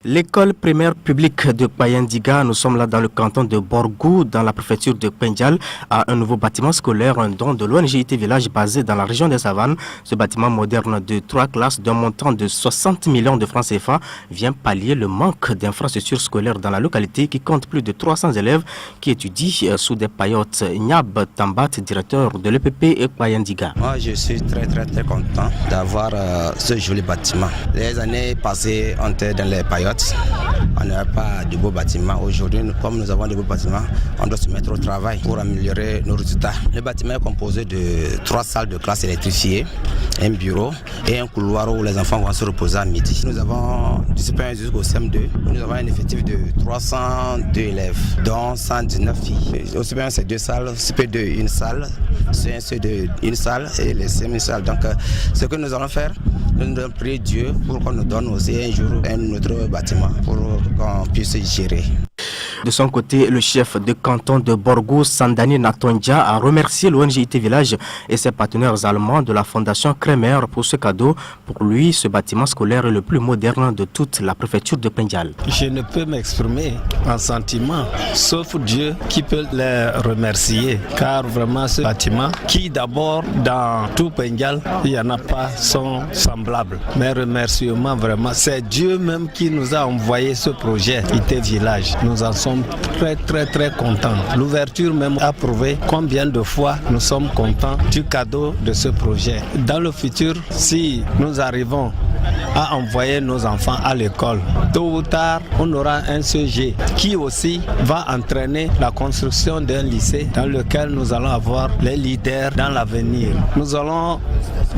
L'école primaire publique de Payendiga, nous sommes là dans le canton de Borgou, dans la préfecture de Pendial, a un nouveau bâtiment scolaire, un don de l'ONG-IT Village basé dans la région des Savanes. Ce bâtiment moderne de 3 classes d'un montant de 60 millions de francs CFA vient pallier le manque d'infrastructures scolaires dans la localité qui compte plus de 300 élèves qui étudient sous des paillotes. Niab Tambat, directeur de l'EPP et Payendiga. Moi, je suis très content d'avoir ce joli bâtiment. Les années passées, on était dans les paillotes. On n'avait pas de beaux bâtiments. Aujourd'hui, comme nous avons de beaux bâtiments, on doit se mettre au travail pour améliorer nos résultats. Le bâtiment est composé de 3 salles de classe électrifiées, un bureau et un couloir où les enfants vont se reposer à midi. Nous avons du CP1 jusqu'au CM2. Nous avons un effectif de 302 élèves, dont 119 filles. Au CP1, c'est 2 salles, CP2, une salle, CM2, une salle et les CM, une salle. Donc, ce que nous allons faire, nous allons prier Dieu pour qu'on nous donne aussi un jour un autre bâtiment pour qu'on puisse gérer. De son côté, le chef de canton de Borgou, Sandani Natondja, a remercié l'ONG-IT Village et ses partenaires allemands de la fondation Kremer pour ce cadeau. Pour lui, ce bâtiment scolaire est le plus moderne de toute la préfecture de Pendial. Je ne peux m'exprimer en sentiment, sauf Dieu qui peut les remercier. Car vraiment ce bâtiment, qui d'abord dans tout Pendial, il n'y en a pas, sont semblables. Mes remerciements vraiment, c'est Dieu même qui nous a envoyé ce projet IT Village. Nous en sommes très contents. L'ouverture même a prouvé combien de fois nous sommes contents du cadeau de ce projet. Dans le futur, si nous arrivons à envoyer nos enfants à l'école, tôt ou tard, on aura un CG qui aussi va entraîner la construction d'un lycée dans lequel nous allons avoir les leaders dans l'avenir. Nous allons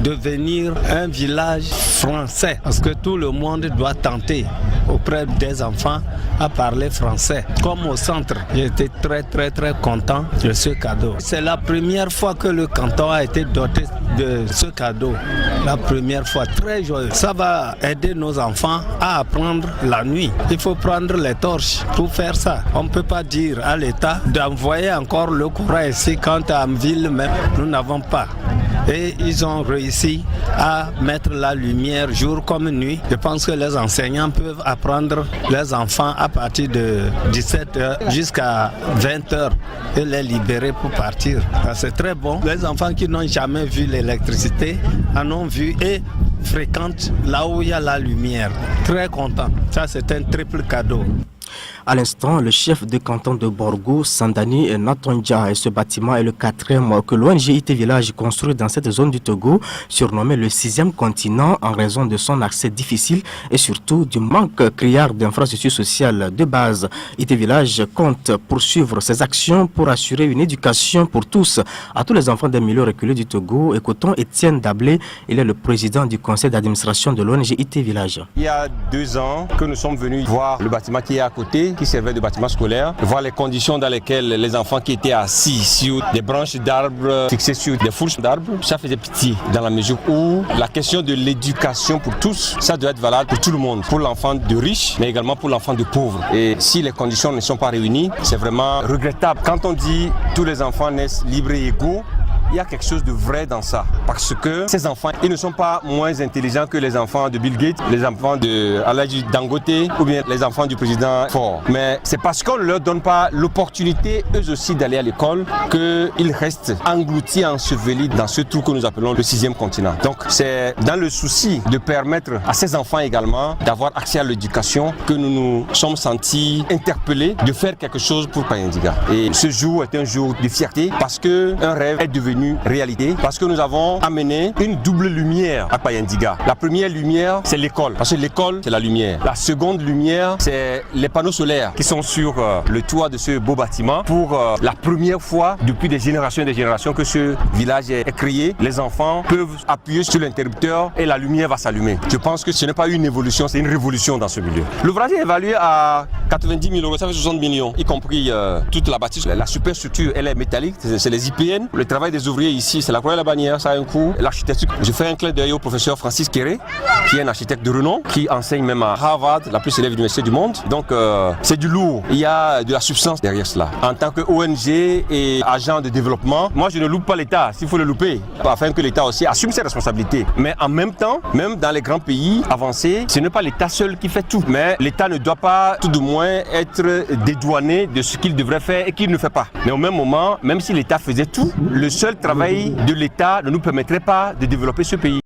devenir un village français parce que tout le monde doit tenter auprès des enfants à parler français. Comme au centre, j'étais très content de ce cadeau. C'est la première fois que le canton a été doté de ce cadeau. La première fois, très joyeux. Ça va aider nos enfants à apprendre la nuit. Il faut prendre les torches pour faire ça. On ne peut pas dire à l'État d'envoyer encore le courant ici quand en ville même, nous n'avons pas. Et ils ont réussi à mettre la lumière jour comme nuit. Je pense que les enseignants peuvent apprendre les enfants à partir de 17h jusqu'à 20h et les libérer pour partir. C'est très bon. Les enfants qui n'ont jamais vu l'électricité en ont vu et fréquentent là où il y a la lumière. Très content. Ça, c'est un triple cadeau. À l'instant, le chef de canton de Borgou, Sandani Natondja, et ce bâtiment est le 4e que l'ONG-IT Village construit dans cette zone du Togo, surnommé le 6e continent en raison de son accès difficile et surtout du manque criard d'infrastructures sociales de base. IT Village compte poursuivre ses actions pour assurer une éducation pour tous à tous les enfants des milieux reculés du Togo. Écoutons Étienne Dablé, il est le président du conseil d'administration de l'ONG-IT Village. Il y a 2 ans que nous sommes venus voir le bâtiment qui est à côté, qui servait de bâtiment scolaire, voir les conditions dans lesquelles les enfants qui étaient assis sur des branches d'arbres fixées sur des fourches d'arbres, ça faisait pitié dans la mesure où la question de l'éducation pour tous, ça doit être valable pour tout le monde, pour l'enfant de riche, mais également pour l'enfant de pauvre. Et si les conditions ne sont pas réunies, c'est vraiment regrettable. Quand on dit tous les enfants naissent libres et égaux, il y a quelque chose de vrai dans ça. Parce que ces enfants, ils ne sont pas moins intelligents que les enfants de Bill Gates, les enfants de Aladji Dangote ou bien les enfants du président Ford. Mais c'est parce qu'on ne leur donne pas l'opportunité, eux aussi, d'aller à l'école, qu'ils restent engloutis, ensevelis dans ce trou que nous appelons le 6e continent. Donc c'est dans le souci de permettre à ces enfants également d'avoir accès à l'éducation que nous nous sommes sentis interpellés de faire quelque chose pour Payendiga. Et ce jour est un jour de fierté parce qu'un rêve est devenu réalité, parce que nous avons amené une double lumière à Payendiga. La première lumière, c'est l'école, parce que l'école, c'est la lumière. La seconde lumière, c'est les panneaux solaires qui sont sur le toit de ce beau bâtiment. Pour la première fois depuis des générations et des générations que ce village est créé, les enfants peuvent appuyer sur l'interrupteur et la lumière va s'allumer. Je pense que ce n'est pas une évolution, c'est une révolution dans ce milieu. L'ouvrage est évalué à 90 000 euros, ça fait 60 millions, y compris toute la bâtisse. La superstructure, elle est métallique, c'est les IPN. Le travail des les ouvriers ici, c'est la croix et la bannière, ça a un coût. L'architecture, je fais un clin d'œil au professeur Francis Kéré, qui est un architecte de renom, qui enseigne même à Harvard, la plus célèbre université du monde. Donc c'est du lourd, il y a de la substance derrière cela. En tant que ONG et agent de développement, moi je ne loupe pas l'État, s'il faut le louper, afin que l'État aussi assume ses responsabilités. Mais en même temps, même dans les grands pays avancés, ce n'est pas l'État seul qui fait tout. Mais l'État ne doit pas, tout du moins, être dédouané de ce qu'il devrait faire et qu'il ne fait pas. Mais au même moment, même si l'État faisait tout, le seul travail de l'État ne nous permettrait pas de développer ce pays.